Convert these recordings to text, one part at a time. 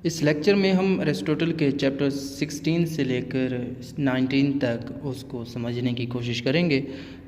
اس lecture میں ہم Aristotle کے چیپٹر 16 سے لے کر 19 تک اس کو سمجھنے کی کوشش کریں گے.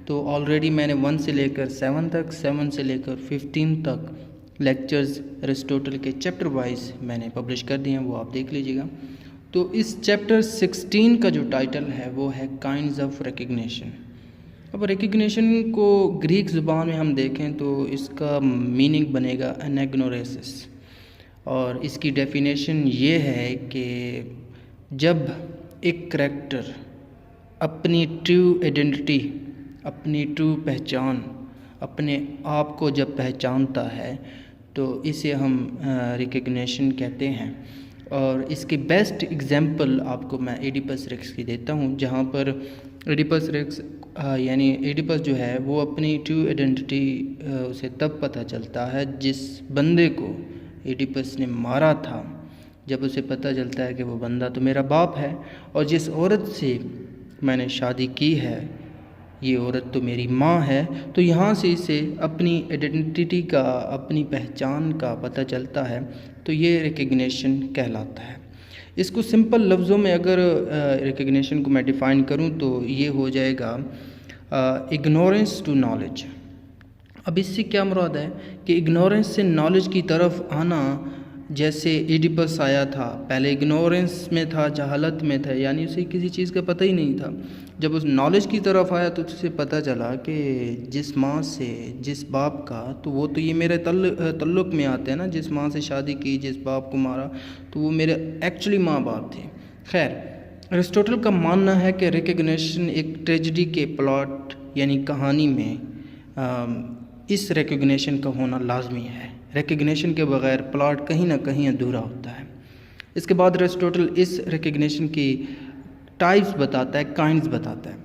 تو آلریڈی میں نے 1 سے لے کر 7 تک، 7 سے لے کر 15 تک لیکچرز ایرسٹوٹل کے چیپٹر وائز میں نے پبلش کر دیے ہیں، وہ آپ دیکھ لیجیے گا. تو اس چیپٹر 16 کا جو ٹائٹل ہے وہ ہے کائنڈز آف ریکگنیشن. اب ریکگنیشن کو گریک زبان میں ہم دیکھیں تو اس کا میننگ بنے گا انیگنوریسس، اور اس کی ڈیفینیشن یہ ہے کہ جب ایک کریکٹر اپنی ٹرو ایڈنٹی، اپنی ٹرو پہچان، اپنے آپ کو جب پہچانتا ہے تو اسے ہم ریکگنیشن کہتے ہیں. اور اس کی بیسٹ اگزامپل آپ کو میں ایڈیپس ریکس کی دیتا ہوں، جہاں پر ایڈیپس ریکس یعنی ایڈیپس جو ہے وہ اپنی ٹرو ایڈنٹی اسے تب پتہ چلتا ہے جس بندے کو ایڈیپس نے مارا تھا. جب اسے پتہ چلتا ہے کہ وہ بندہ تو میرا باپ ہے، اور جس عورت سے میں نے شادی کی ہے یہ عورت تو میری ماں ہے. تو یہاں سے اسے اپنی ایڈنٹی کا، اپنی پہچان کا پتہ چلتا ہے. تو یہ ریکگنیشن کہلاتا ہے. اس کو سمپل لفظوں میں اگر ریکگنیشن کو میں ڈیفائن کروں تو یہ ہو جائے گا اگنورنس ٹو نالج. اب اس سے کیا مراد ہے کہ اگنورنس سے نالج کی طرف آنا، جیسے ایڈیپس آیا تھا پہلے اگنورنس میں تھا، جہالت میں تھا، یعنی اسے کسی چیز کا پتہ ہی نہیں تھا. جب اس نالج کی طرف آیا تو اسے پتہ چلا کہ جس ماں سے، جس باپ کا، تو وہ تو یہ میرے تعلق میں آتے ہیں نا، جس ماں سے شادی کی، جس باپ کو مارا، تو وہ میرے ایکچولی ماں باپ تھے. خیر، ایرسٹوٹل کا ماننا ہے کہ ریکگنیشن ایک ٹریجڈی کے پلاٹ یعنی کہانی میں اس ریکگنیشن کا ہونا لازمی ہے. ریکگنیشن کے بغیر پلاٹ کہیں نہ کہیں ادھورا ہوتا ہے. اس کے بعد ایرسٹوٹل اس ریکگنیشن کی ٹائپس بتاتا ہے، کائنڈز بتاتا ہے.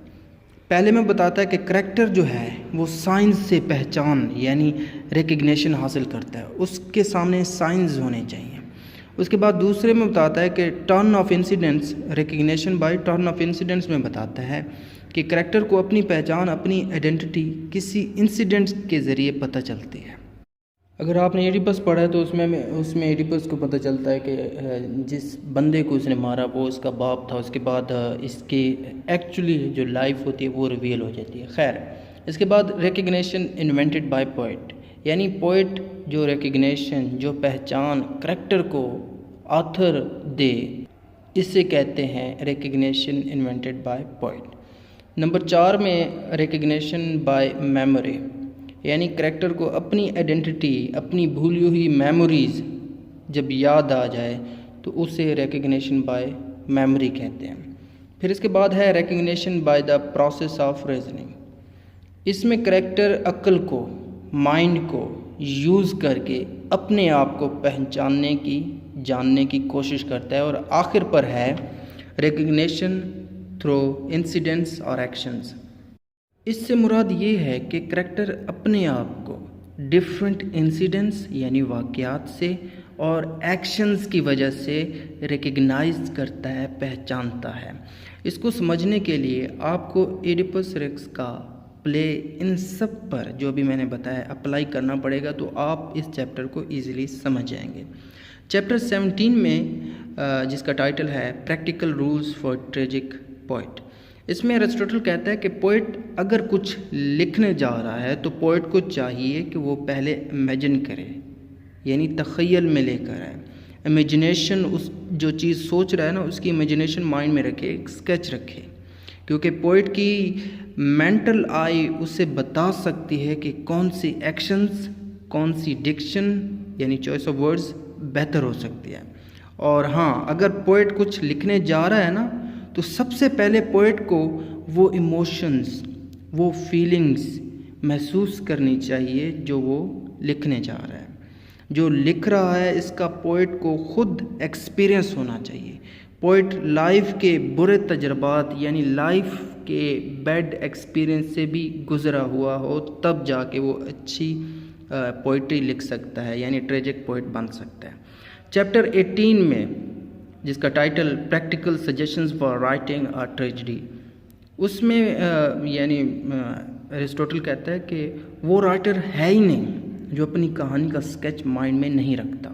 پہلے میں بتاتا ہے کہ کریکٹر جو ہے وہ سائنس سے پہچان یعنی ریکگنیشن حاصل کرتا ہے، اس کے سامنے سائنس ہونے چاہیے. اس کے بعد دوسرے میں بتاتا ہے کہ turn off incidents, recognition by turn off incidents میں بتاتا ہے کہ کریکٹر کو اپنی پہچان، اپنی آئیڈینٹی کسی انسیڈنٹ کے ذریعے پتہ چلتی ہے. اگر آپ نے ایڈیپس پڑھا ہے تو اس میں ایڈیپس کو پتہ چلتا ہے کہ جس بندے کو اس نے مارا وہ اس کا باپ تھا. اس کے بعد اس کی ایکچولی جو لائف ہوتی ہے وہ ریویل ہو جاتی ہے. خیر، اس کے بعد ریکگنیشن انوینٹڈ بائی پوئٹ، یعنی پوئٹ جو ریکگنیشن، جو پہچان کریکٹر کو آتھر دے، اسے کہتے ہیں recognition invented by poet. Number 4 میں ریکگنیشن بائی میموری، یعنی کریکٹر کو اپنی آئیڈینٹی، اپنی بھولی ہوئی میموریز جب یاد آ جائے تو اسے ریکگنیشن بائی میموری کہتے ہیں. پھر اس کے بعد ہے recognition by the process of reasoning. اس میں کریکٹر عقل کو، مائنڈ کو یوز کر کے اپنے آپ کو پہچاننے کی، جاننے کی کوشش کرتا ہے. اور آخر پر ہے ریکگنیشن تھرو انسیڈنٹس اور ایکشنز. اس سے مراد یہ ہے کہ کریکٹر اپنے آپ کو ڈیفرنٹ انسیڈنٹس یعنی واقعات سے اور ایکشنز کی وجہ سے ریکگنائز کرتا ہے، پہچانتا ہے. اس کو سمجھنے کے لیے آپ کو ایڈیپس ریکس کا پلے ان سب پر جو بھی میں نے بتایا اپلائی کرنا پڑے گا، تو آپ اس چیپٹر کو ایزیلی سمجھ جائیں گے. چیپٹر 17 میں جس کا ٹائٹل ہے practical rules for tragic poet, اس میں ایرسٹوٹل کہتا ہے کہ پوئٹ اگر کچھ لکھنے جا رہا ہے تو پوئٹ کو چاہیے کہ وہ پہلے امیجن کرے، یعنی تخیل میں لے کر آئے. امیجنیشن، اس جو چیز سوچ رہا ہے نا اس کی امیجنیشن مائنڈ میں رکھے، ایک اسکیچ رکھے، کیونکہ پوئٹ کی مینٹل آئی اسے بتا سکتی ہے کہ کون سی ایکشنز، کون سی ڈکشن یعنی چوائس آف ورڈز بہتر ہو سکتی ہے. اور ہاں، اگر پوئٹ کچھ لکھنے جا رہا ہے نا تو سب سے پہلے پوئٹ کو وہ ایموشنز، وہ فیلنگز محسوس کرنی چاہیے جو وہ لکھنے جا رہا ہے. جو لکھ رہا ہے اس کا پوئٹ کو خود ایکسپیرئنس ہونا چاہیے. پوئٹ لائف کے برے تجربات یعنی لائف کے بیڈ ایکسپیرئنس سے بھی گزرا ہوا ہو، تب جا کے وہ اچھی پوئٹری لکھ سکتا ہے، یعنی ٹریجک پوئٹ بن سکتا ہے. چیپٹر 18 میں جس کا title practical suggestions for writing a tragedy, اس میں یعنی ایرسٹوٹل کہتا ہے کہ وہ رائٹر ہے ہی نہیں جو اپنی کہانی کا اسکیچ مائنڈ میں نہیں رکھتا.